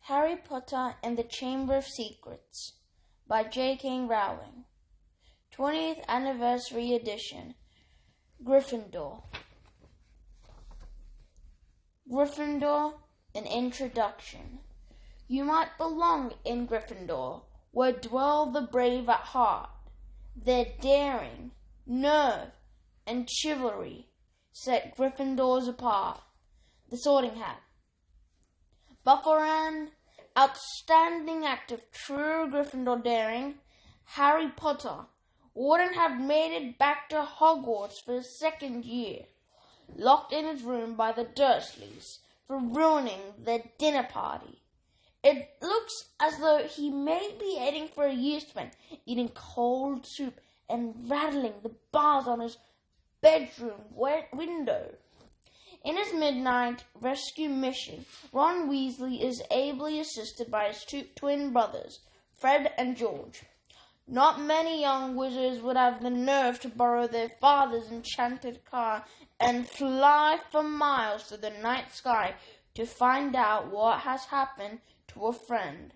Harry Potter and the Chamber of Secrets by J.K. Rowling. 20th Anniversary Edition. Gryffindor. Gryffindor, an introduction. You might belong in Gryffindor, where dwell the brave at heart. Their daring, nerve, and chivalry set Gryffindors apart. The Sorting Hat. But for an outstanding act of true Gryffindor daring, Harry Potter wouldn't have made it back to Hogwarts for his second year, locked in his room by the Dursleys for ruining their dinner party. It looks as though he may be heading for a year spent eating cold soup and rattling the bars on his bedroom window. In his midnight rescue mission, Ron Weasley is ably assisted by his two twin brothers, Fred and George. Not many young wizards would have the nerve to borrow their father's enchanted car and fly for miles through the night sky to find out what has happened to a friend.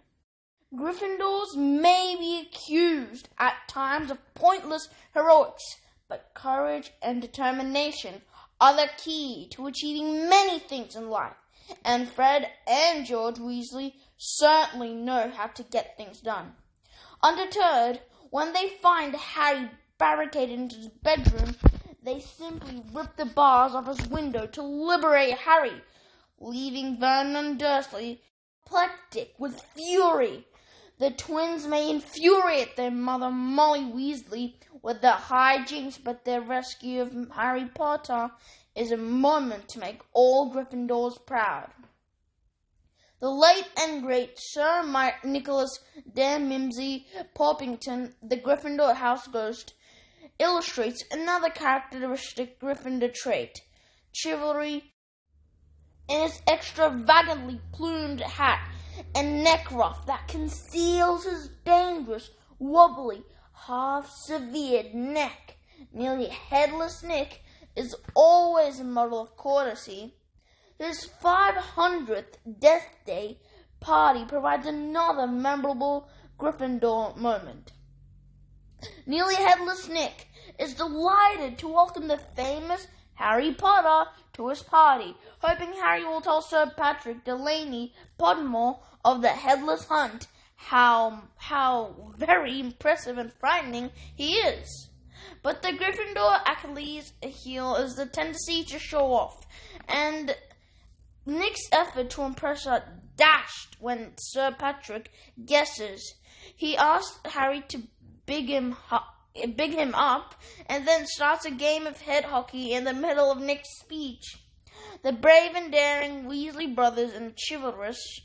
Gryffindors may be accused at times of pointless heroics, but courage and determination are the key to achieving many things in life, and Fred and George Weasley certainly know how to get things done. Undeterred, when they find Harry barricaded into his bedroom, they simply rip the bars off his window to liberate Harry, leaving Vernon Dursley apoplectic with fury. The twins may infuriate their mother, Molly Weasley, with their hijinks, but their rescue of Harry Potter is a moment to make all Gryffindors proud. The late and great Sir Nicholas de Mimsy Poppington, the Gryffindor house ghost, illustrates another characteristic Gryffindor trait, chivalry, in his extravagantly plumed hat and neck ruff that conceals his dangerous, wobbly, half-severed neck. Nearly headless Nick is always a model of courtesy. His 500th Death Day party provides another memorable Gryffindor moment. Nearly headless Nick is delighted to welcome the famous Harry Potter to his party, hoping Harry will tell Sir Patrick Delaney Podmore of the Headless Hunt how very impressive and frightening he is. But the Gryffindor Achilles heel is the tendency to show off, and Nick's effort to impress are dashed when Sir Patrick guesses. He asks Harry to big him up, and then starts a game of head hockey in the middle of Nick's speech. The brave and daring Weasley brothers and chivalrous,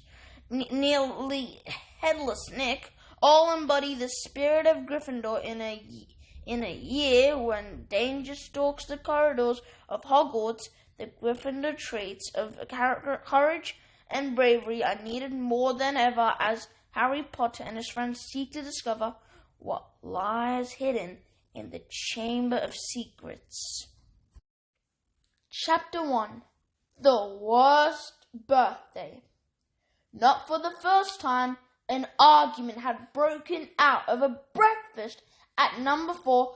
nearly headless Nick all embody the spirit of Gryffindor in a year when danger stalks the corridors of Hogwarts. The Gryffindor traits of courage and bravery are needed more than ever as Harry Potter and his friends seek to discover what lies hidden in the Chamber of Secrets. Chapter 1. The Worst Birthday. Not for the first time, an argument had broken out over breakfast at number 4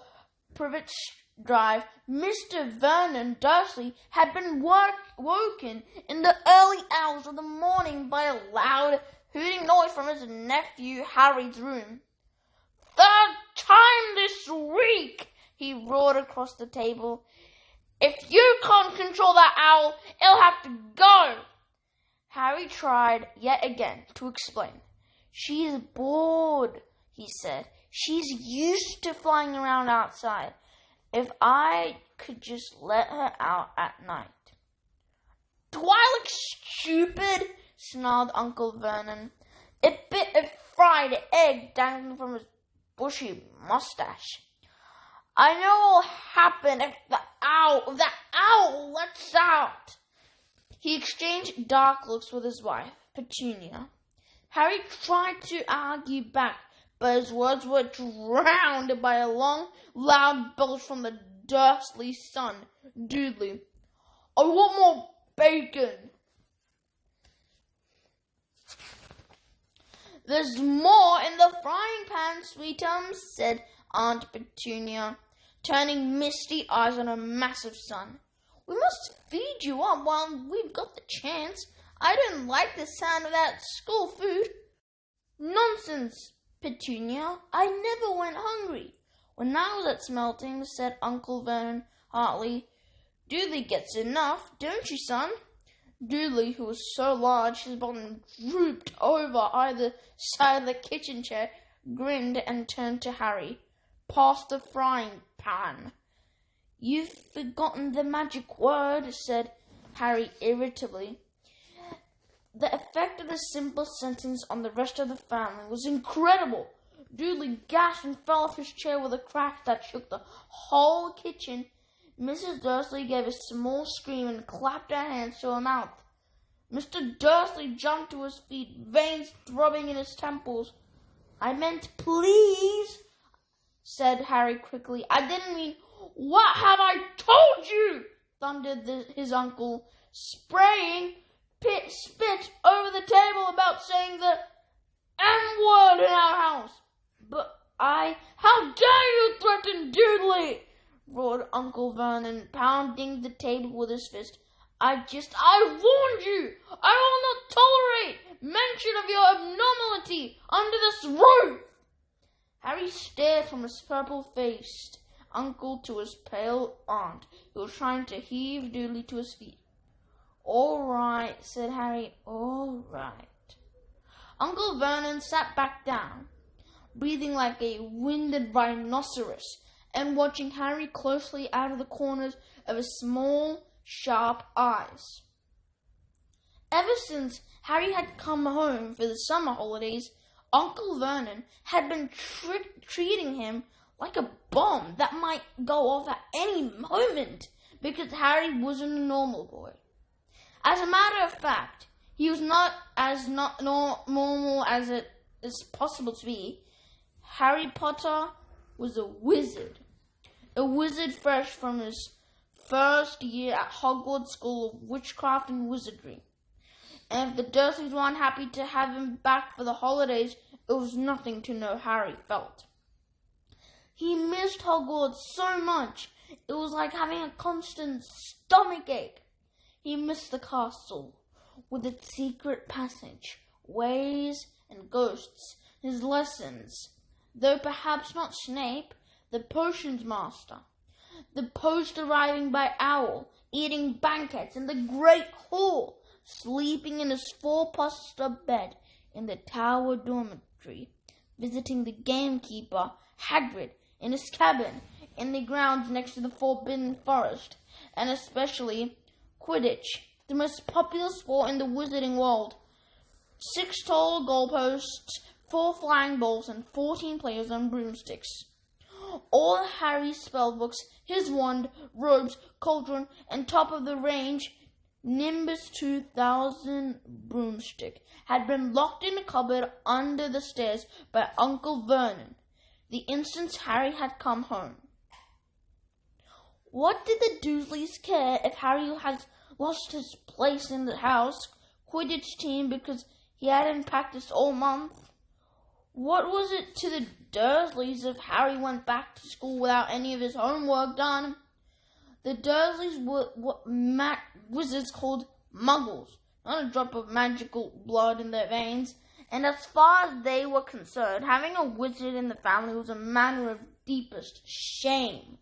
Privet Drive. Mr. Vernon Dursley had been woken in the early hours of the morning by a loud hooting noise from his nephew Harry's room. "Third time this week!" he roared across the table. "If you can't control that owl, it'll have to go." Harry tried yet again to explain. "She's bored," he said. "She's used to flying around outside. If I could just let her out at night." "Do I look stupid?" snarled Uncle Vernon, a bit of fried egg dangling from his bushy mustache. "I know what'll happen if that owl lets out." He exchanged dark looks with his wife, Petunia. Harry tried to argue back, but his words were drowned by a long, loud belch from the Dursley son, Dudley. "I want more bacon." "There's more in the frying pan, sweetums," said Aunt Petunia, turning misty eyes on her massive son. "We must feed you up while we've got the chance. I don't like the sound of that school food." "Nonsense, Petunia. I never went hungry when I was at Smelting," said Uncle Vernon heartily. "Dudley gets enough, don't you, son?" Dudley, who was so large his bottom drooped over either side of the kitchen chair, grinned and turned to Harry. "Pass the frying pan." "You've forgotten the magic word," said Harry irritably. The effect of the simple sentence on the rest of the family was incredible. Dudley gasped and fell off his chair with a crash that shook the whole kitchen. Mrs. Dursley gave a small scream and clapped her hands to her mouth. Mr. Dursley jumped to his feet, veins throbbing in his temples. "I meant please," said Harry quickly. "I didn't mean—" "What have I told you?" thundered his uncle, spraying spit over the table about saying the N-word in our house. "But how dare you threaten Dudley?" roared Uncle Vernon, pounding the table with his fist. I warned you! I will not tolerate mention of your abnormality under this roof!" Harry stared from his purple-faced uncle to his pale aunt, who was trying to heave Dudley to his feet. "All right," said Harry, "all right." Uncle Vernon sat back down, breathing like a winded rhinoceros, and watching Harry closely out of the corners of his small, sharp eyes. Ever since Harry had come home for the summer holidays, Uncle Vernon had been treating him like a bomb that might go off at any moment, because Harry wasn't a normal boy. As a matter of fact, he was not normal as it is possible to be. Harry Potter was a wizard fresh from his first year at Hogwarts School of Witchcraft and Wizardry. And if the Dursleys weren't happy to have him back for the holidays, it was nothing to how Harry felt. He missed Hogwarts so much, it was like having a constant stomachache. He missed the castle, with its secret passage, ways and ghosts, his lessons, though perhaps not Snape, the potions master, the post arriving by owl, eating banquets in the great hall, sleeping in his four-poster bed in the tower dormitory, visiting the gamekeeper, Hagrid, in his cabin in the grounds next to the Forbidden Forest, and especially Quidditch, the most popular sport in the wizarding world. 6 tall goalposts, 4 flying balls, and 14 players on broomsticks. All Harry's spellbooks, his wand, robes, cauldron, and top-of-the-range Nimbus 2000 broomstick had been locked in a cupboard under the stairs by Uncle Vernon the instant Harry had come home. What did the Dursleys care if Harry had lost his place in the house Quidditch team because he hadn't practiced all month? What was it to the Dursleys if Harry went back to school without any of his homework done? The Dursleys were what wizards called muggles, not a drop of magical blood in their veins, and as far as they were concerned, having a wizard in the family was a matter of deepest shame.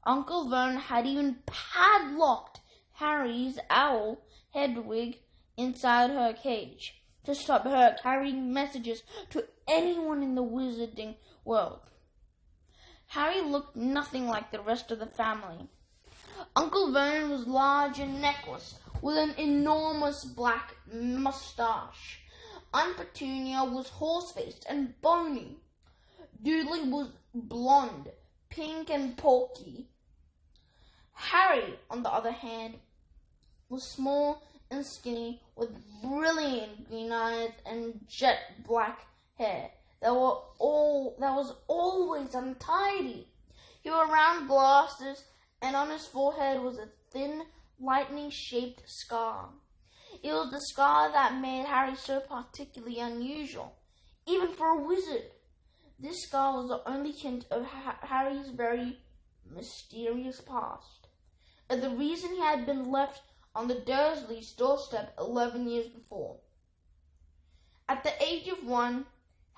Uncle Vernon had even padlocked Harry's owl, Hedwig, inside her cage to stop her carrying messages to anyone in the wizarding world. Harry looked nothing like the rest of the family. Uncle Vernon was large and neckless, with an enormous black moustache. Aunt Petunia was horse-faced and bony. Dudley was blonde, pink and porky. Harry, on the other hand, was small and skinny, with brilliant green eyes and jet black hair that was always untidy. He wore round glasses, and on his forehead was a thin, lightning-shaped scar. It was the scar that made Harry so particularly unusual, even for a wizard. This scar was the only hint of Harry's very mysterious past, and the reason he had been left on the Dursleys' doorstep 11 years before. At the age of 1,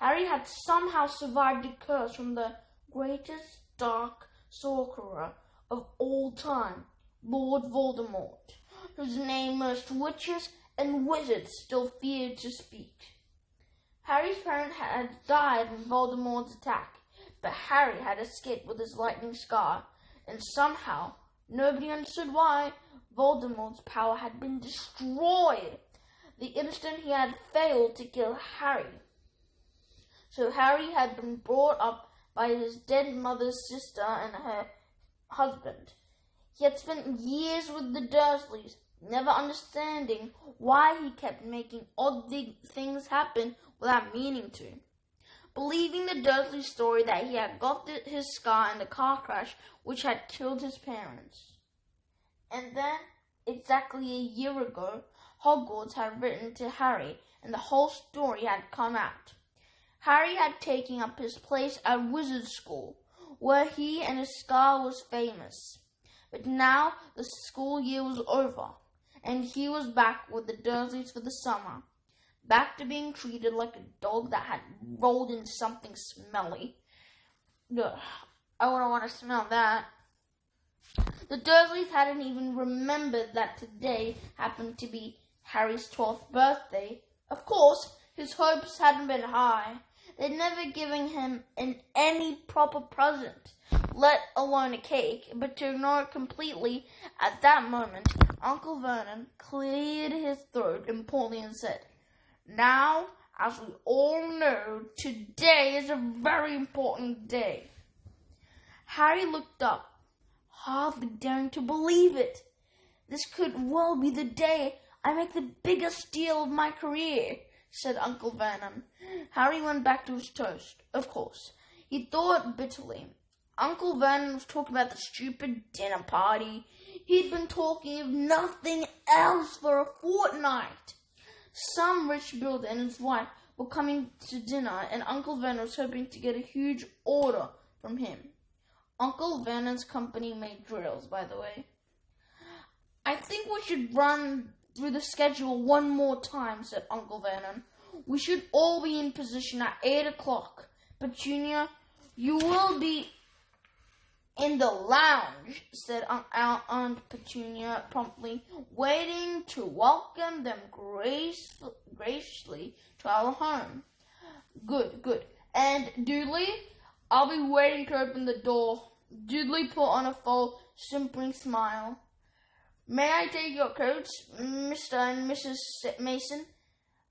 Harry had somehow survived a curse from the greatest dark sorcerer of all time, Lord Voldemort, whose name most witches and wizards still feared to speak. Harry's parents had died in Voldemort's attack, but Harry had escaped with his lightning scar, and somehow, nobody understood why, Voldemort's power had been destroyed the instant he had failed to kill Harry. So Harry had been brought up by his dead mother's sister and her husband. He had spent years with the Dursleys, never understanding why he kept making odd things happen without meaning to. Believing the Dursley story that he had got his scar in the car crash which had killed his parents. And then, exactly a year ago, Hogwarts had written to Harry, and the whole story had come out. Harry had taken up his place at Wizard School, where he and his scar was famous. But now the school year was over, and he was back with the Dursleys for the summer, back to being treated like a dog that had rolled in something smelly. Ugh, I wouldn't want to smell that. The Dursleys hadn't even remembered that today happened to be Harry's 12th birthday. Of course, his hopes hadn't been high. They'd never given him any proper present, let alone a cake, but to ignore it completely at that moment, Uncle Vernon cleared his throat importantly and said, "Now, as we all know, today is a very important day." Harry looked up, hardly daring to believe it. "This could well be the day I make the biggest deal of my career," said Uncle Vernon. Harry went back to his toast. Of course, he thought bitterly. Uncle Vernon was talking about the stupid dinner party. He'd been talking of nothing else for a fortnight. Some rich builder and his wife were coming to dinner, and Uncle Vernon was hoping to get a huge order from him. Uncle Vernon's company made drills, by the way. "I think we should run through the schedule one more time," said Uncle Vernon. "We should all be in position at 8 o'clock. Petunia, you will be in the lounge," said Aunt Petunia promptly, "waiting to welcome them graciously to our home." Good. "And Dudley, I'll be waiting to open the door." Dudley put on a full, simpering smile. "May I take your coats, Mr. and Mrs. Mason?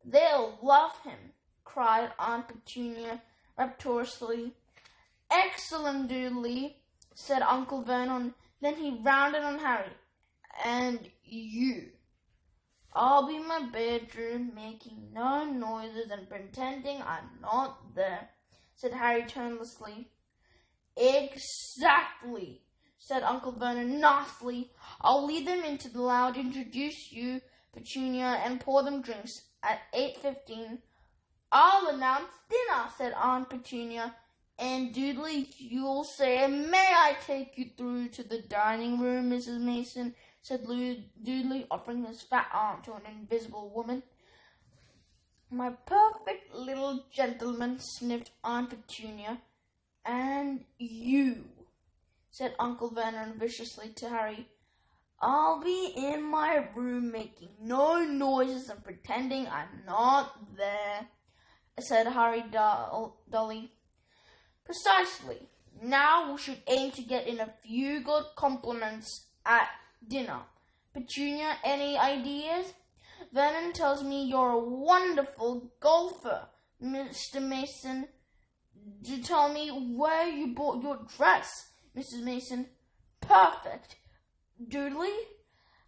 They'll love him," cried Aunt Petunia rapturously. "Excellent, Dudley," said Uncle Vernon. Then he rounded on Harry. "And you?" "I'll be in my bedroom, making no noises and pretending I'm not there," said Harry tonelessly. "Exactly," said Uncle Vernon nastily. "I'll lead them into the lounge, introduce you, Petunia, and pour them drinks. At 8:15, I'll announce dinner," said Aunt Petunia. "And Dudley, you'll say, 'May I take you through to the dining room, Mrs. Mason?'" said Dudley, offering his fat arm to an invisible woman. "My perfect little gentleman," sniffed Aunt Petunia. "And you?" said Uncle Vernon viciously to Harry. "I'll be in my room making no noises and pretending I'm not there," said Harry dully. "Precisely. Now we should aim to get in a few good compliments at dinner. Petunia, any ideas? Vernon tells me you're a wonderful golfer. Mr. Mason, do tell me where you bought your dress, Mrs. Mason. Perfect. Dudley,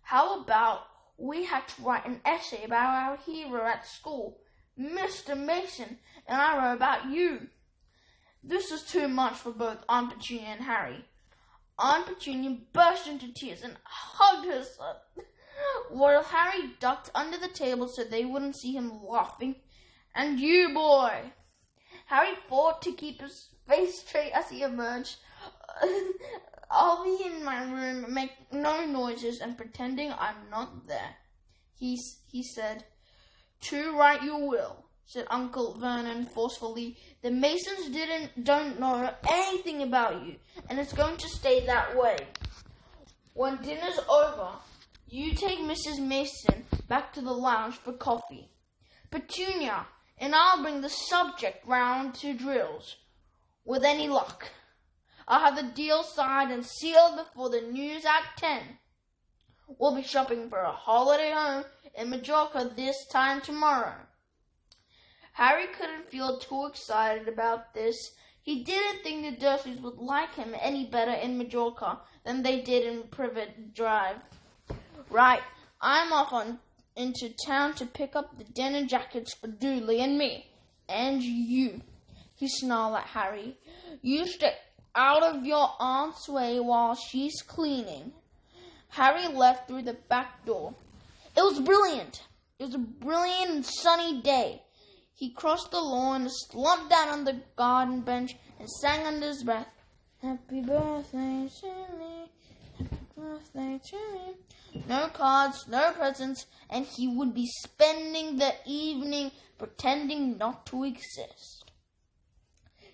how about we had to write an essay about our hero at school, Mr. Mason, and I wrote about you." This was too much for both Aunt Petunia and Harry. Aunt Petunia burst into tears and hugged her son. while Harry ducked under the table so they wouldn't see him laughing. "And you, boy!" Harry fought to keep his face straight as he emerged. "I'll be in my room, make no noises, and pretending I'm not there," he said. "Too right you will," said Uncle Vernon forcefully. "The Masons don't know anything about you, and it's going to stay that way. When dinner's over, you take Mrs. Mason back to the lounge for coffee. Petunia and I'll bring the subject round to drills. With any luck, I'll have the deal signed and sealed before the news at 10. We'll be shopping for a holiday home in Majorca this time tomorrow." Harry couldn't feel too excited about this. He didn't think the Dursleys would like him any better in Majorca than they did in Privet Drive. "Right, I'm off into town to pick up the denim jackets for Dudley and me. And you," he snarled at Harry. "You stay out of your aunt's way while she's cleaning." Harry left through the back door. It was brilliant. It was a brilliant and sunny day. He crossed the lawn, slumped down on the garden bench, and sang under his breath, "Happy birthday to me, happy birthday to me." No cards, no presents, and he would be spending the evening pretending not to exist.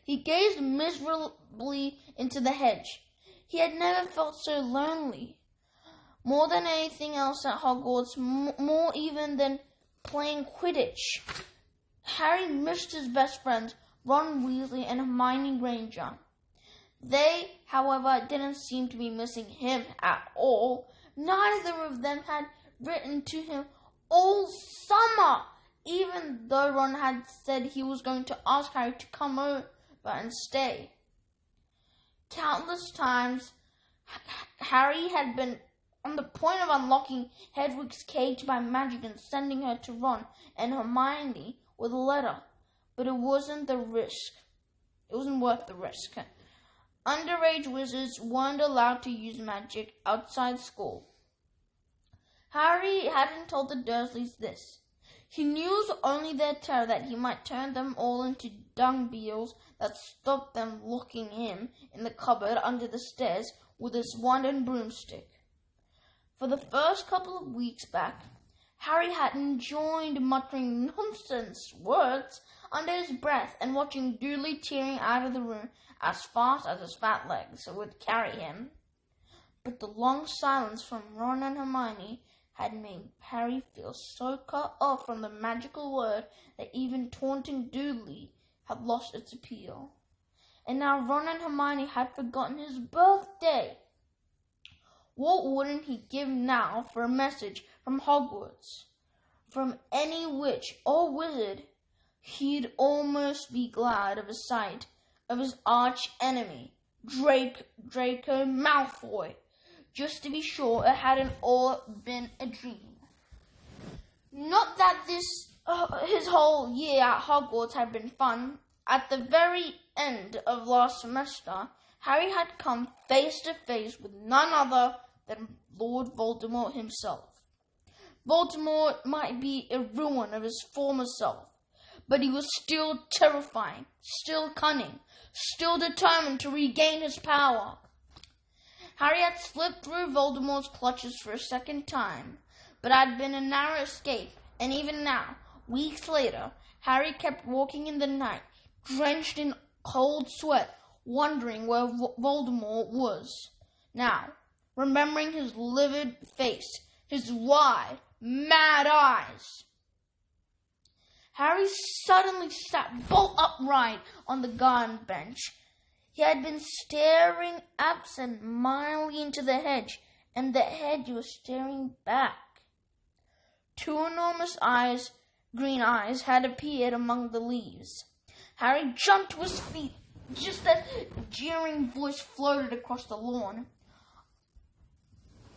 He gazed miserably into the hedge. He had never felt so lonely. More than anything else at Hogwarts, more even than playing Quidditch, Harry missed his best friends, Ron Weasley and Hermione Granger. They, however, didn't seem to be missing him at all. Neither of them had written to him all summer, even though Ron had said he was going to ask Harry to come over and stay. Countless times, Harry had been on the point of unlocking Hedwig's cage by magic and sending her to Ron and Hermione with a letter, but it wasn't worth the risk. Underage wizards weren't allowed to use magic outside school. Harry hadn't told the Dursleys this. He knew it was only their terror that he might turn them all into dung beetles that stopped them locking him in the cupboard under the stairs with his wand and broomstick. For the first couple of weeks back, Harry had enjoyed muttering nonsense words under his breath and watching Dudley tearing out of the room as fast as his fat legs would carry him. But the long silence from Ron and Hermione had made Harry feel so cut off from the magical word that even taunting Dudley had lost its appeal. And now Ron and Hermione had forgotten his birthday. What wouldn't he give now for a message from Hogwarts? From any witch or wizard, he'd almost be glad of a sight of his arch enemy, Draco Malfoy, just to be sure it hadn't all been a dream. Not that his whole year at Hogwarts had been fun. At the very end of last semester, Harry had come face to face with none other than Lord Voldemort himself. Voldemort might be a ruin of his former self, but he was still terrifying, still cunning, still determined to regain his power. Harry had slipped through Voldemort's clutches for a second time, but it had been a narrow escape, and even now, weeks later, Harry kept walking in the night, drenched in cold sweat, wondering where Voldemort was. Now, remembering his livid face, his wide, mad eyes, Harry suddenly sat bolt upright on the garden bench. He had been staring absent-mindedly into the hedge, and the hedge was staring back. Two enormous eyes, green eyes, had appeared among the leaves. Harry jumped to his feet just as a jeering voice floated across the lawn.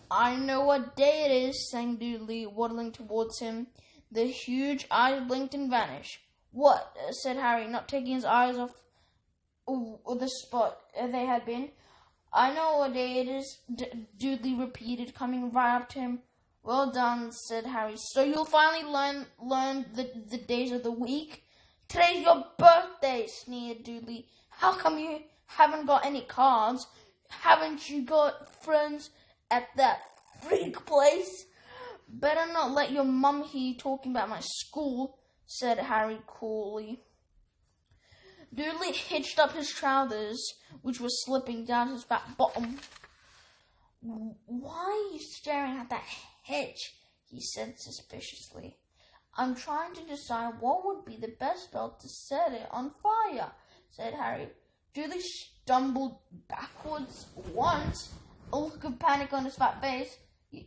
"I know what day it is," sang Dudley, waddling towards him. The huge eyes blinked and vanished. "What?" said Harry, not taking his eyes off the spot they had been. "I know what day it is," Dudley repeated, coming right up to him. Well done, said Harry. So you'll finally learn the days of the week? Today's your birthday, sneered Dudley. How come you haven't got any cards? Haven't you got friends at that freak place? Better not let your mum hear you talking about my school, said Harry coolly. Dudley hitched up his trousers, which were slipping down his fat bottom. Why are you staring at that hedge? He said suspiciously. I'm trying to decide what would be the best spell to set it on fire, said Harry. Dudley stumbled backwards once, a look of panic on his fat face. You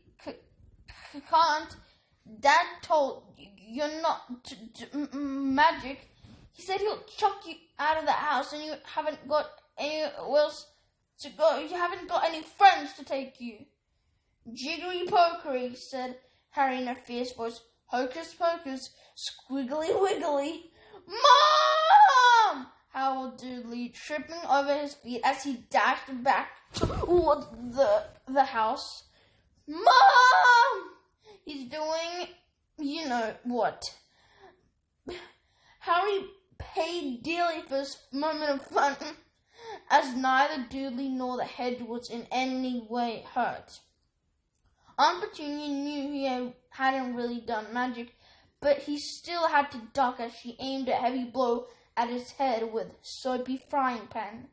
can't. Dad told you you're not magic. He said he'll chuck you out of the house and you haven't got anywhere else to go. You haven't got any friends to take you. Jiggery pokery, said Harry in a fierce voice. Hocus pocus, squiggly wiggly. Mom! Howled Dudley, tripping over his feet as he dashed back toward the house. Mom! He's doing, you know what. Harry paid dearly for this moment of fun, as neither Dudley nor the hedge was in any way hurt. Aunt Petunia knew he hadn't really done magic, but he still had to duck as she aimed a heavy blow at his head with soapy frying pan.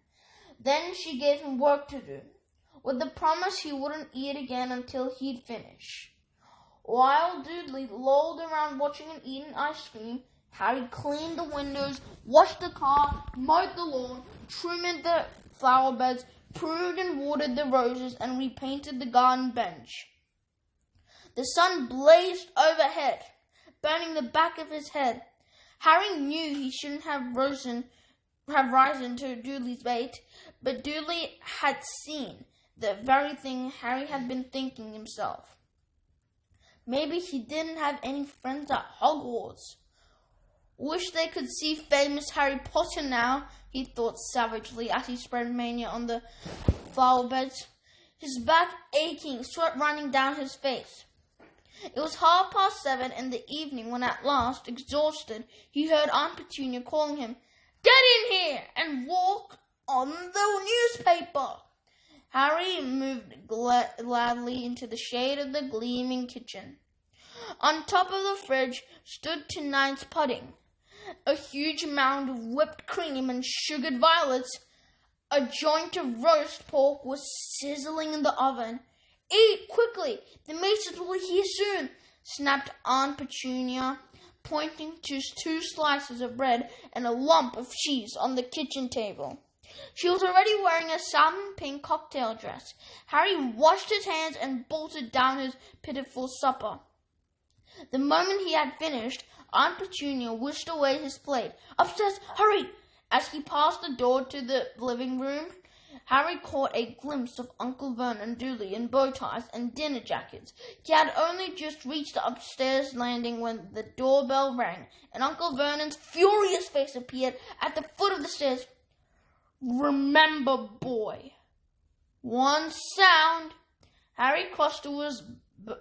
Then she gave him work to do, with the promise he wouldn't eat again until he'd finish. While Dudley lolled around watching and eating ice cream, Harry cleaned the windows, washed the car, mowed the lawn, trimmed the flower beds, pruned and watered the roses, and repainted the garden bench. The sun blazed overhead, burning the back of his head. Harry knew he shouldn't have risen to Dudley's bait, but Dudley had seen the very thing Harry had been thinking himself. Maybe he didn't have any friends at Hogwarts. Wish they could see famous Harry Potter now, he thought savagely as he spread mania on the flower beds, his back aching, sweat running down his face. It was 7:30 in the evening when at last, exhausted, he heard Aunt Petunia calling him, "Get in here and walk on the newspaper." Harry moved gladly into the shade of the gleaming kitchen. On top of the fridge stood tonight's pudding, a huge mound of whipped cream and sugared violets. A joint of roast pork was sizzling in the oven. "Eat quickly! The Masons will be here soon!" snapped Aunt Petunia, pointing to 2 slices of bread and a lump of cheese on the kitchen table. She was already wearing a salmon pink cocktail dress. Harry washed his hands and bolted down his pitiful supper. The moment he had finished, Aunt Petunia whisked away his plate. "Upstairs, hurry!" As he passed the door to the living room, Harry caught a glimpse of Uncle Vernon Dudley in bow ties and dinner jackets. He had only just reached the upstairs landing when the doorbell rang, and Uncle Vernon's furious face appeared at the foot of the stairs. "Remember, boy, one sound." Harry crossed to his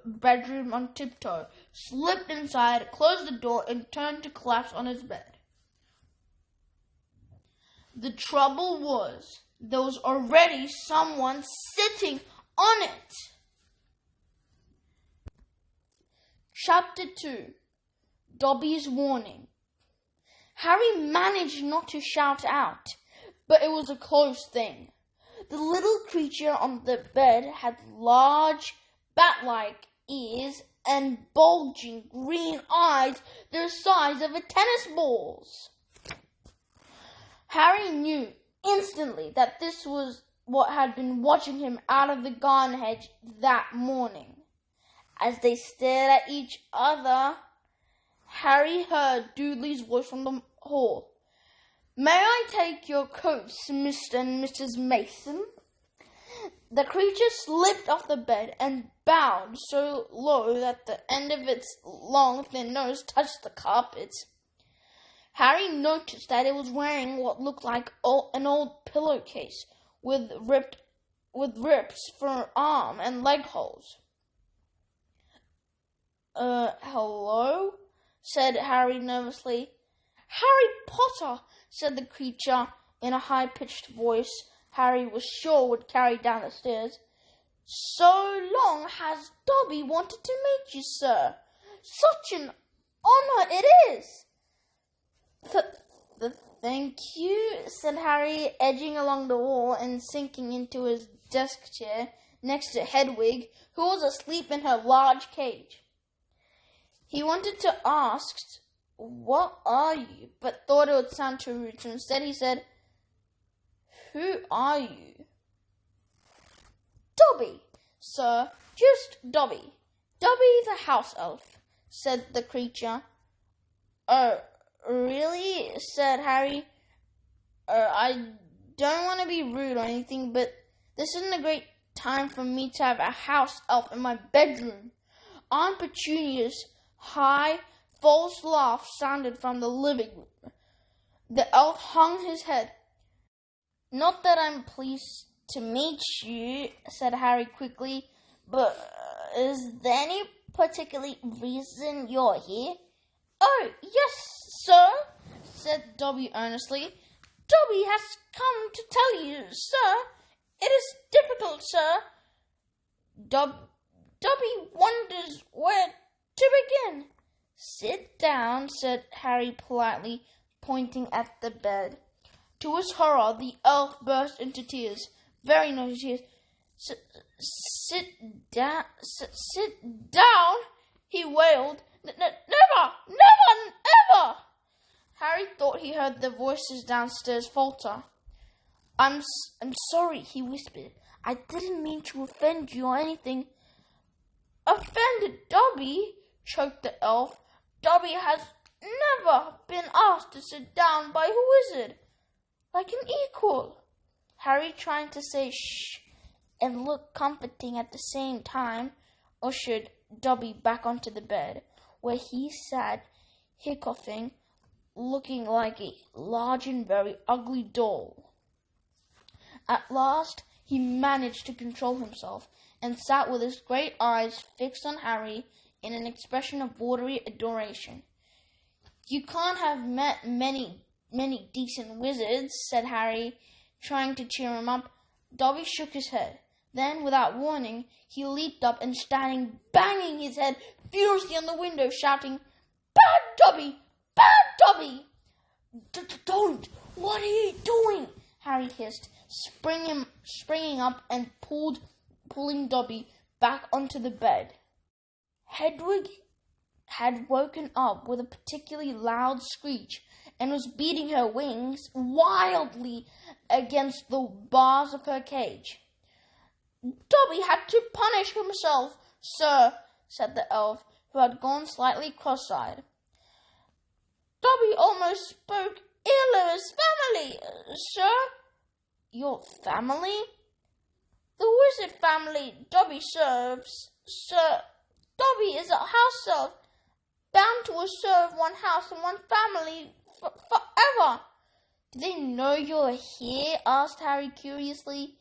bedroom on tiptoe, slipped inside, closed the door, and turned to collapse on his bed. The trouble was, there was already someone sitting on it. Chapter 2. Dobby's Warning. Harry managed not to shout out, but it was a close thing. The little creature on the bed had large, bat-like ears and bulging green eyes the size of a tennis ball's. Harry knew instantly that this was what had been watching him out of the garden hedge that morning. As they stared at each other, Harry heard Dudley's voice from the hall. "May I take your coats, Mr. and Mrs. Mason?" The creature slipped off the bed and bowed so low that the end of its long, thin nose touched the carpet. Harry noticed that it was wearing what looked like an old pillowcase with rips for arm and leg holes. Hello? Said Harry nervously. Harry Potter, said the creature in a high-pitched voice Harry was sure would carry down the stairs. So long has Dobby wanted to meet you, sir. Such an honour it is. Thank you, said Harry, edging along the wall and sinking into his desk chair next to Hedwig, who was asleep in her large cage. He wanted to ask, "What are you?" but thought it would sound too rude, so instead he said, "Who are you?" "Dobby, sir, just Dobby. Dobby the house elf," said the creature. "Oh, really?" said Harry. "I don't want to be rude or anything, but this isn't a great time for me to have a house elf in my bedroom." Aunt Petunia's high, false laugh sounded from the living room. The elf hung his head. "Not that I'm pleased to meet you," said Harry quickly, "but is there any particular reason you're here?" "Oh, yes, sir," said Dobby earnestly. "Dobby has come to tell you, sir. It is difficult, sir. Dobby wonders where to begin." "Sit down," said Harry politely, pointing at the bed. To his horror, the elf burst into tears, very noisy tears. Sit down, he wailed. Never, ever." Harry thought he heard the voices downstairs falter. I'm sorry," he whispered. "I didn't mean to offend you or anything." "Offended Dobby?" choked the elf. "Dobby has never been asked to sit down by a wizard, like an equal." Harry, trying to say shh and look comforting at the same time, ushered Dobby back onto the bed, where he sat hiccoughing, looking like a large and very ugly doll. At last he managed to control himself and sat with his great eyes fixed on Harry in an expression of watery adoration. "You can't have met many decent wizards," said Harry, trying to cheer him up. Dobby shook his head. Then, without warning, he leaped up and standing, banging his head furiously on the window, shouting, "Bad Dobby! Bad Dobby!" "Don't! What are you doing?" Harry hissed, springing up and pulling Dobby back onto the bed. Hedwig had woken up with a particularly loud screech and was beating her wings wildly against the bars of her cage. "Dobby had to punish himself, sir," said the elf, who had gone slightly cross-eyed. "Dobby almost spoke ill of his family, sir." "Your family?" "The wizard family Dobby serves, sir. Dobby is a house elf, bound to serve one house and one family forever." "Do they know you're here?" asked Harry curiously.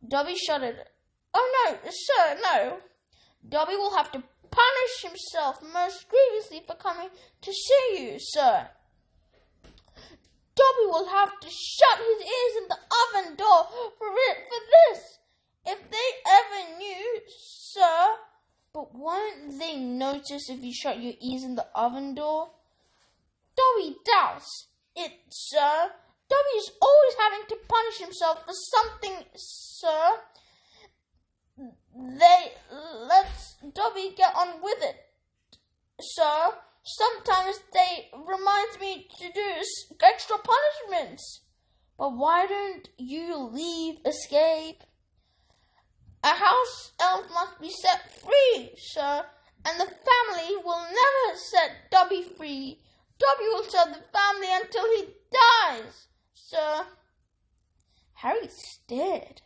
Dobby shuddered. "Oh, no, sir, no. Dobby will have to punish himself most grievously for coming to see you, sir. Dobby will have to shut his ears in the oven door for this, if they ever knew, sir." "But won't they notice if you shut your ears in the oven door?" "Dobby doubts it, sir. Dobby is always having to punish himself for something, sir. They let Dobby get on with it, sir. Sometimes they remind me to do extra punishments." "But why don't you leave, escape?" "A house elf must be set free, sir, and the family will never set Dobby free. Dobby will serve the family until he dies, sir." Harry stared.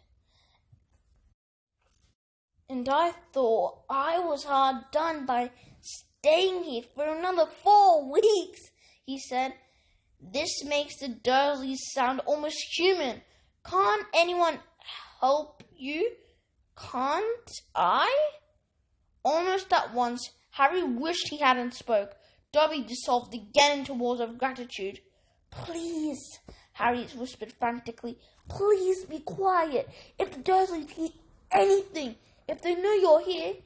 "And I thought I was hard done by staying here for another 4 weeks," he said. "This makes the Dursleys sound almost human. Can't anyone help you? Can't I?" Almost at once, Harry wished he hadn't spoke. Dobby dissolved again into walls of gratitude. "Please," Harry whispered frantically, "please be quiet. If the Dursleys hear anything, if they know you're here..."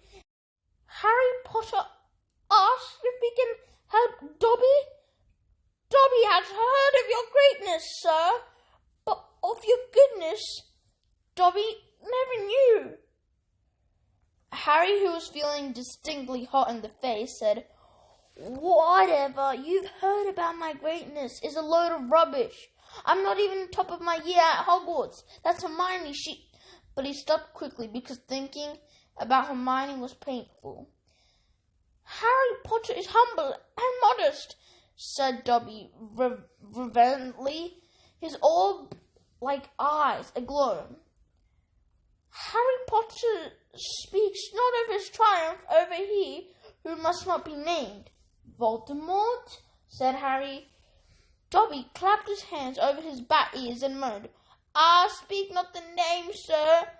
Harry Potter asked if he can help Dobby. "Dobby has heard of your greatness, sir, but of your goodness, Dobby never knew." Harry, who was feeling distinctly hot in the face, said, "Whatever you've heard about my greatness is a load of rubbish. I'm not even top of my year at Hogwarts. That's Hermione. But he stopped quickly because thinking about Hermione was painful. "Harry Potter is humble and modest," said Dobby reverently, his orb-like eyes aglow. "Harry Potter speaks not of his triumph over he who must not be named." "Voldemort?" said Harry. Dobby clapped his hands over his bat ears and moaned, "Speak not the name, sir,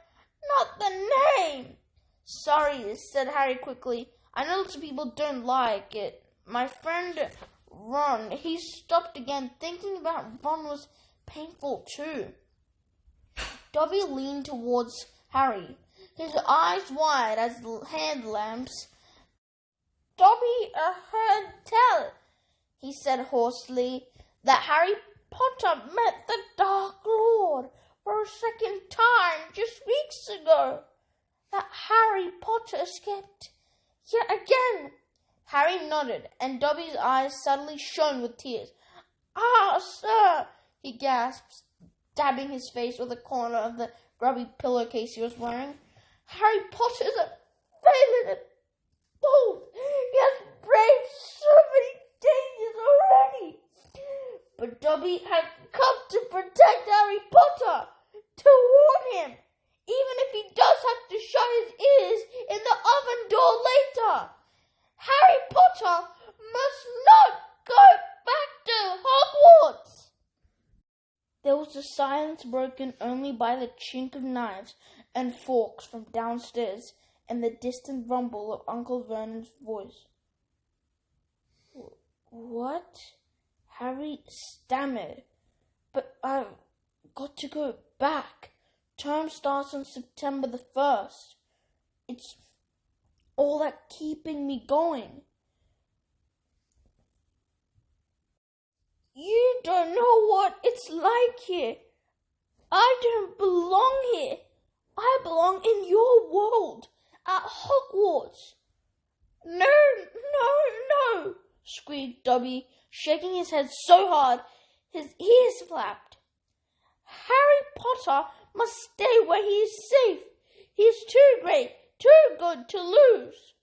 not the name." "Sorry," said Harry quickly. "I know lots of people don't like it. My friend Ron," he stopped again. Thinking about Ron was painful too. Dobby leaned towards Harry, his eyes wide as hand lamps. "Dobby heard tell," he said hoarsely, "that Harry Potter met the Dark Lord for a second time just weeks ago. That Harry Potter escaped yet again." Harry nodded, and Dobby's eyes suddenly shone with tears. Sir," he gasped, dabbing his face with a corner of the grubby pillowcase he was wearing. "Harry Potter is a valiant and bold. He has braved so many dangers already. But Dobby had come to protect Harry Potter, to warn him, even if he does have to shut his ears in the oven door later. Harry Potter must not go back to Hogwarts." There was a silence broken only by the chink of knives and forks from downstairs and the distant rumble of Uncle Vernon's voice. "What?" Harry stammered. "But I've got to go back. Term starts on September the 1st. It's all that keeping me going." "You don't know what it's like here. I don't belong here. I belong in your world, at Hogwarts." No, squeaked Dobby, shaking his head so hard his ears flapped. "Harry Potter must stay where he is safe. He's too great, too good to lose.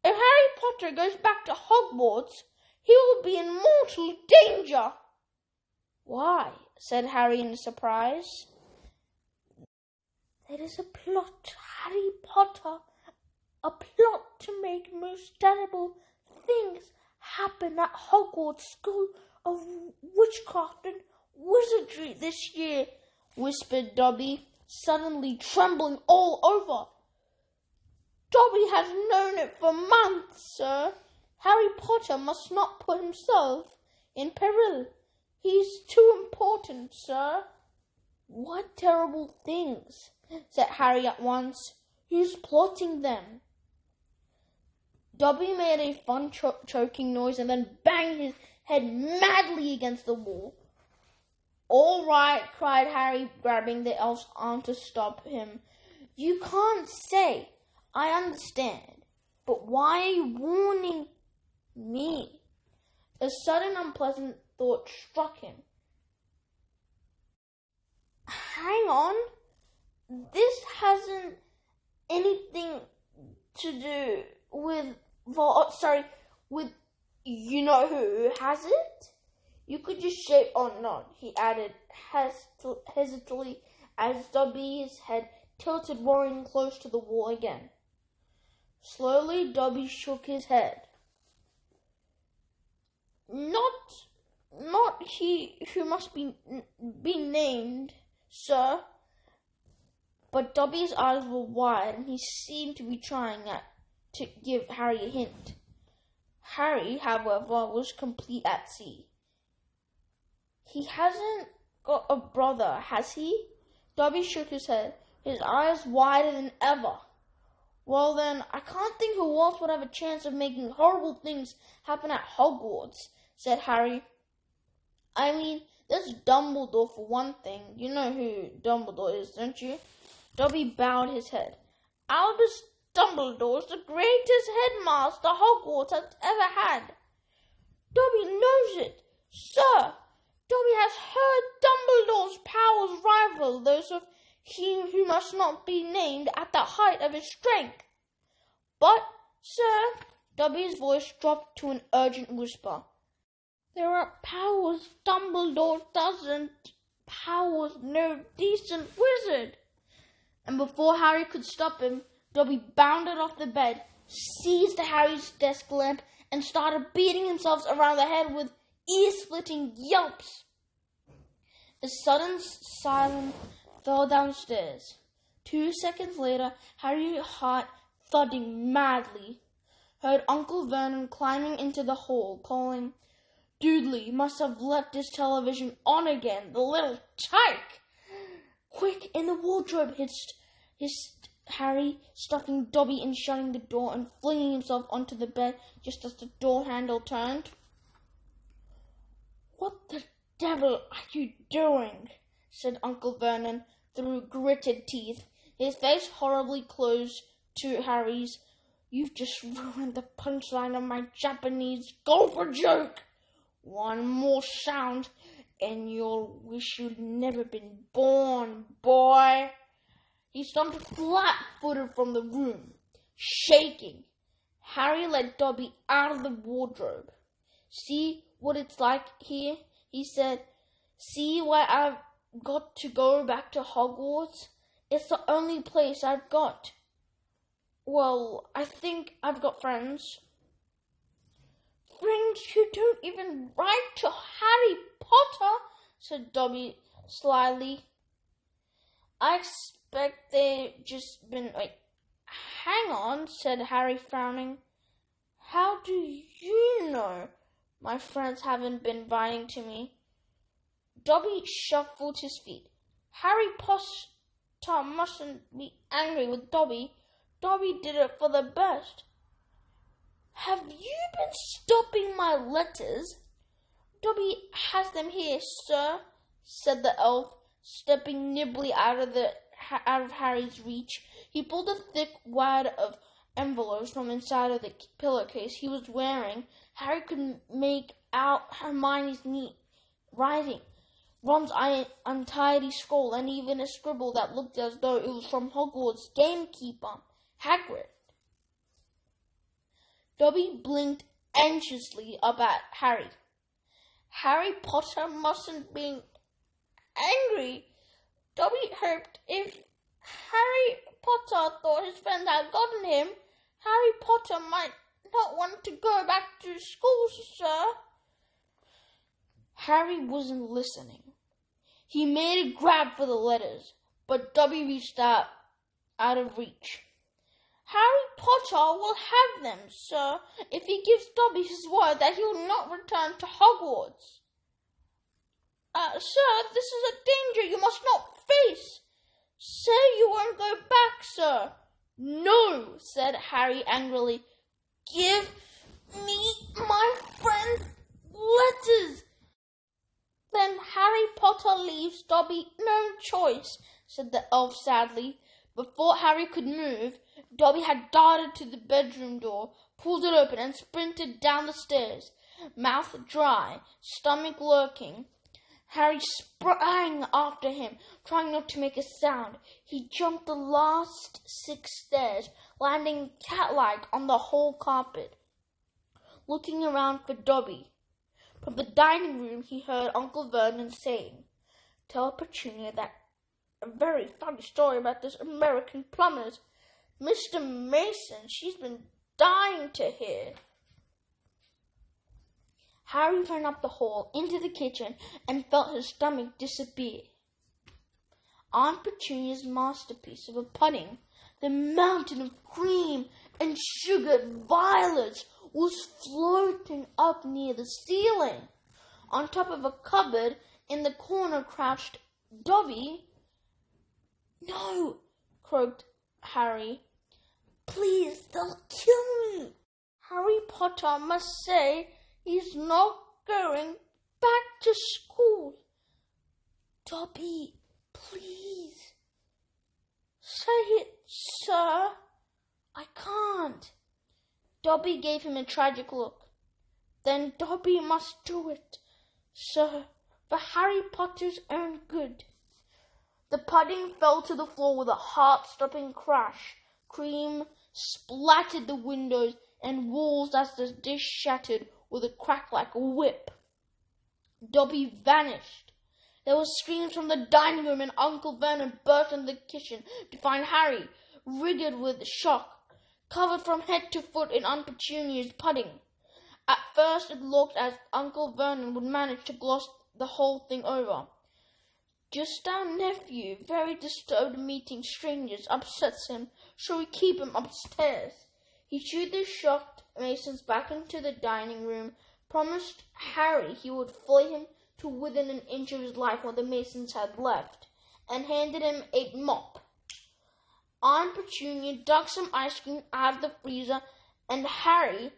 If Harry Potter goes back to Hogwarts, he will be in mortal danger." "Why?" said Harry in surprise. "There is a plot, Harry Potter, a plot to make most terrible things happen at Hogwarts School of Witchcraft and Wizardry this year," whispered Dobby, suddenly trembling all over. "Dobby has known it for months, sir. Harry Potter must not put himself in peril. He's too important, sir." "What terrible things?" said Harry at once. "Who's plotting them?" Dobby made a fun choking noise and then banged his head madly against the wall. "All right," cried Harry, grabbing the elf's arm to stop him. "You can't say. I understand. But why are you warning me?" A sudden unpleasant thought struck him. "Hang on. This hasn't anything to do with with you know who, has it? You could just say or not," he added hesitantly as Dobby's head tilted worrying close to the wall again. Slowly, Dobby shook his head. Not he who must be named, sir." But Dobby's eyes were wide, and he seemed to be trying to give Harry a hint. Harry, however, was complete at sea. He hasn't got a brother, has he? Dobby shook his head, his eyes wider than ever. Well then, I can't think who else would have a chance of making horrible things happen at Hogwarts, said Harry. I mean, there's Dumbledore for one thing. You know who Dumbledore is, don't you? Dobby bowed his head. Albus Dumbledore is the greatest headmaster Hogwarts has ever had. Dobby knows it, sir. Dobby has heard Dumbledore's powers rival those of he who must not be named at the height of his strength. But, sir, Dobby's voice dropped to an urgent whisper. There are powers Dumbledore doesn't. Powers no decent wizard. And before Harry could stop him, Dobby bounded off the bed, seized Harry's desk lamp, and started beating himself around the head with ear-splitting yelps. A sudden silence fell downstairs. 2 seconds later, Harry's heart thudding madly, heard Uncle Vernon climbing into the hall, calling, Dudley must have left his television on again, the little tyke! Quick, in the wardrobe, hissed Harry, stopping Dobby and shutting the door and flinging himself onto the bed just as the door handle turned. What the devil are you doing? Said Uncle Vernon through gritted teeth, his face horribly close to Harry's. You've just ruined the punchline of my Japanese golfer joke. One more sound and you'll wish you'd never been born, boy. He stomped flat-footed from the room, shaking. Harry led Dobby out of the wardrobe. See what it's like here, he said. See why I've got to go back to Hogwarts? It's the only place I've got. Well, I think I've got friends. Friends who don't even write to Harry Potter, said Dobby slyly. I expect they've just been... hang on, said Harry, frowning. How do you know my friends haven't been writing to me? Dobby shuffled his feet. Harry Potter mustn't be angry with Dobby. Dobby did it for the best. Have you been stopping my letters? Dobby has them here, sir, said the elf, stepping nimbly out of Harry's reach. He pulled a thick wad of envelopes from inside of the pillowcase he was wearing. Harry could make out Hermione's neat writing, Ron's untidy scroll, and even a scribble that looked as though it was from Hogwarts' gamekeeper, Hagrid. Dobby blinked anxiously up at Harry. Harry Potter mustn't be angry. Dobby hoped if Harry Potter thought his friends had gotten him, Harry Potter might not want to go back to school, sir. Harry wasn't listening. He made a grab for the letters, but Dobby reached out of reach. Harry Potter will have them, sir, if he gives Dobby his word that he will not return to Hogwarts. Sir, this is a danger you must not face. Say you won't go back, sir. No, said Harry angrily. Give me my friend's letters. Then Harry Potter leaves Dobby no choice, said the elf sadly. Before Harry could move, Dobby had darted to the bedroom door, pulled it open, and sprinted down the stairs, mouth dry, stomach lurking. Harry sprang after him, trying not to make a sound. He jumped the last 6 stairs, landing cat-like on the hall carpet, looking around for Dobby. From the dining room he heard Uncle Vernon saying, Tell Petunia that a very funny story about this American plumber. Mr. Mason, she's been dying to hear. Harry ran up the hall into the kitchen and felt his stomach disappear. Aunt Petunia's masterpiece of a pudding, the mountain of cream and sugared violets was floating up near the ceiling. On top of a cupboard in the corner crouched Dobby. "No," croaked Harry. "Please, they'll kill me." Harry Potter must say he's not going back to school. "Dobby, please." "Say it, sir." "I can't." Dobby gave him a tragic look. "Then Dobby must do it, sir, for Harry Potter's own good." The pudding fell to the floor with a heart-stopping crash. Cream splattered the windows and walls as the dish shattered with a crack like a whip. Dobby vanished. There were screams from the dining room, and Uncle Vernon burst into the kitchen to find Harry, rigid with shock, covered from head to foot in Aunt Petunia's pudding. At first it looked as Uncle Vernon would manage to gloss the whole thing over. "Just our nephew, very disturbed meeting strangers, upsets him. Shall we keep him upstairs?" He shooed the shocked Masons back into the dining room, promised Harry he would flay him to within an inch of his life what the Masons had left, and handed him a mop. Aunt Petunia dug some ice cream out of the freezer, and Harry,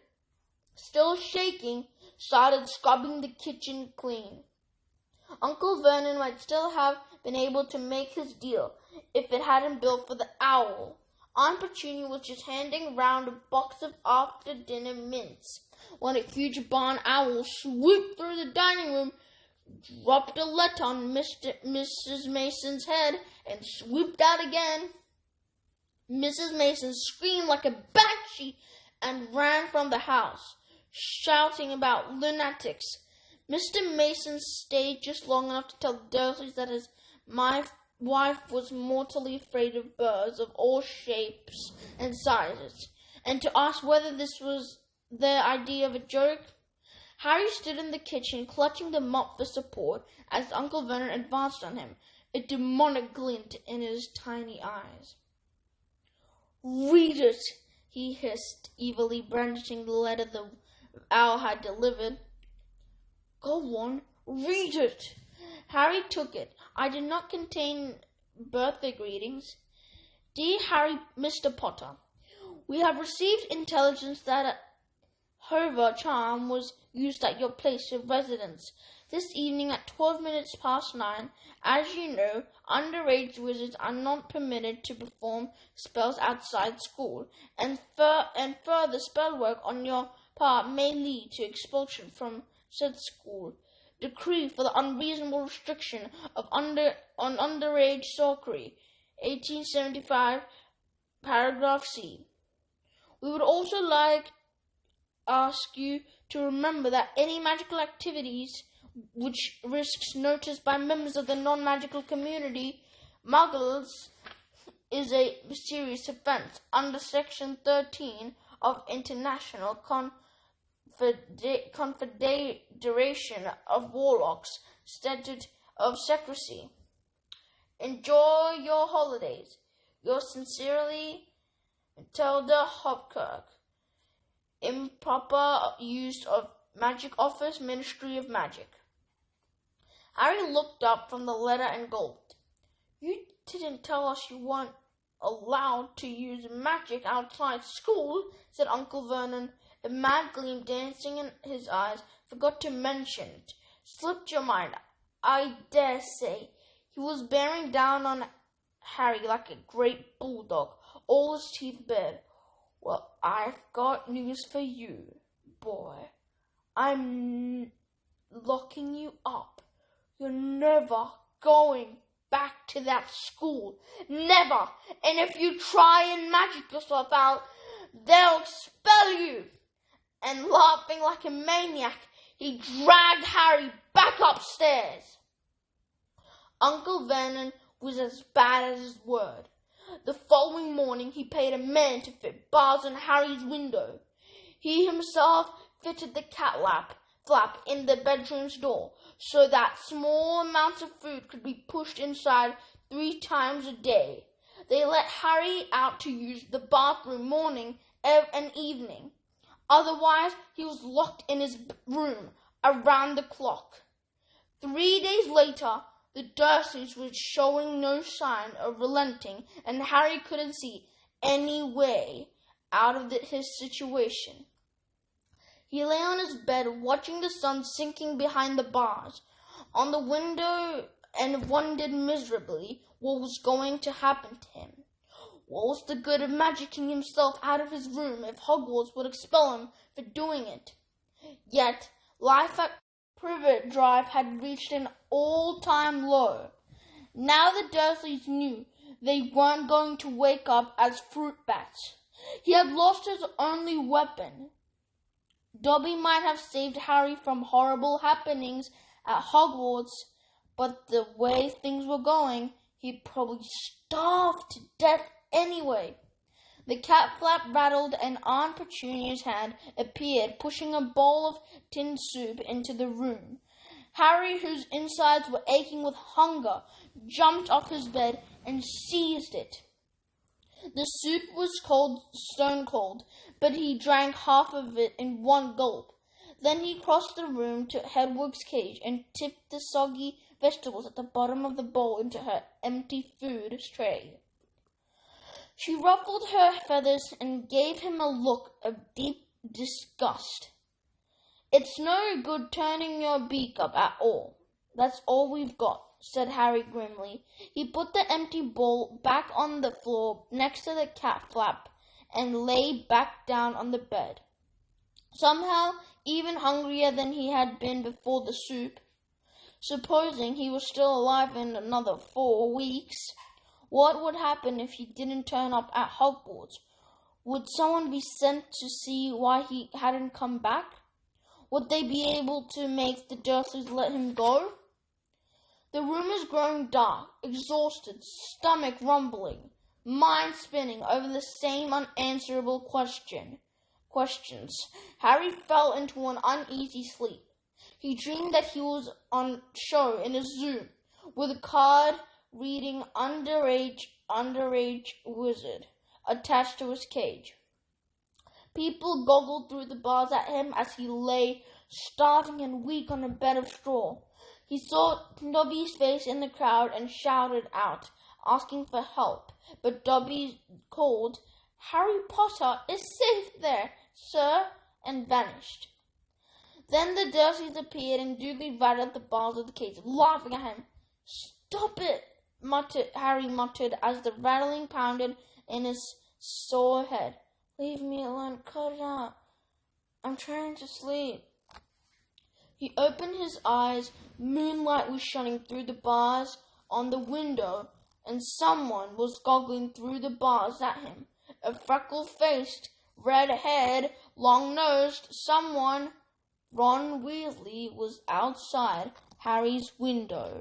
still shaking, started scrubbing the kitchen clean. Uncle Vernon might still have been able to make his deal if it hadn't been for the owl. Aunt Petunia was just handing round a box of after-dinner mints when a huge barn owl swooped through the dining room, dropped a letter on Mrs. Mason's head, and swooped out again. Mrs. Mason screamed like a banshee and ran from the house, shouting about lunatics. Mr. Mason stayed just long enough to tell the Dursleys that my wife was mortally afraid of birds of all shapes and sizes, and to ask whether this was their idea of a joke. Harry stood in the kitchen, clutching the mop for support as Uncle Vernon advanced on him, a demonic glint in his tiny eyes. "Read it," he hissed, evilly brandishing the letter the owl had delivered. "Go on, read it." Harry took it. It did not contain birthday greetings. "Dear Harry, Mr. Potter, we have received intelligence that a Hover charm was used at your place of residence this evening at 12 minutes past 9. As you know, underage wizards are not permitted to perform spells outside school, and further spell work on your part may lead to expulsion from said school. Decree for the unreasonable restriction of underage sorcery, 1875, paragraph C. We would also like ask you to remember that any magical activities which risks notice by members of the non-magical community, muggles, is a serious offence under Section 13 of International Confederation of Warlocks, Statute of Secrecy. Enjoy your holidays. Yours sincerely, Matilda Hopkirk. Improper use of Magic Office, Ministry of Magic. Harry looked up from the letter and gulped. "You didn't tell us you weren't allowed to use magic outside school," said Uncle Vernon, a mad gleam dancing in his eyes. "Forgot to mention it. Slipped your mind, I dare say." He was bearing down on Harry like a great bulldog, all his teeth bared. "Well, I've got news for you, boy. I'm locking you up. You're never going back to that school. Never! And if you try and magic yourself out, they'll expel you." And laughing like a maniac, he dragged Harry back upstairs. Uncle Vernon was as bad as his word. The following morning he paid a man to fit bars on Harry's window. He himself fitted the flap in the bedroom's door, so that small amounts of food could be pushed inside 3 times a day. They let Harry out to use the bathroom morning an evening. Otherwise, he was locked in his room around the clock. 3 days later, the Dursleys were showing no sign of relenting, and Harry couldn't see any way out of his situation. He lay on his bed watching the sun sinking behind the bars on the window and wondered miserably what was going to happen to him. What was the good of magicking himself out of his room if Hogwarts would expel him for doing it? Yet, life at Privet Drive had reached an all-time low. Now the Dursleys knew they weren't going to wake up as fruit bats. He had lost his only weapon. Dobby might have saved Harry from horrible happenings at Hogwarts, but the way things were going, he'd probably starve to death anyway. The cat flap rattled and Aunt Petunia's hand appeared, pushing a bowl of tinned soup into the room. Harry, whose insides were aching with hunger, jumped off his bed and seized it. The soup was stone cold, but he drank half of it in one gulp. Then he crossed the room to Hedwig's cage and tipped the soggy vegetables at the bottom of the bowl into her empty food tray. She ruffled her feathers and gave him a look of deep disgust. "It's no good turning your beak up at all. That's all we've got," said Harry grimly. He put the empty bowl back on the floor next to the cat flap and lay back down on the bed, somehow even hungrier than he had been before the soup. Supposing he was still alive in another 4 weeks, what would happen if he didn't turn up at Hogwarts? Would someone be sent to see why he hadn't come back? Would they be able to make the Dursleys let him go? The room was growing dark, exhausted, stomach rumbling, mind spinning over the same unanswerable questions. Harry fell into an uneasy sleep. He dreamed that he was on show in a zoo with a card-reading underage wizard attached to his cage. People goggled through the bars at him as he lay starving and weak on a bed of straw. He saw Dobby's face in the crowd and shouted out, asking for help, but Dobby called, "Harry Potter is safe there, sir," and vanished. Then the Dursleys appeared and duly rattled the bars of the cage, laughing at him. "Stop it," Harry muttered as the rattling pounded in his sore head. "Leave me alone, cut it out. I'm trying to sleep." He opened his eyes. Moonlight was shining through the bars on the window, and someone was goggling through the bars at him. A freckle-faced, red-haired, long-nosed someone. Ron Weasley was outside Harry's window.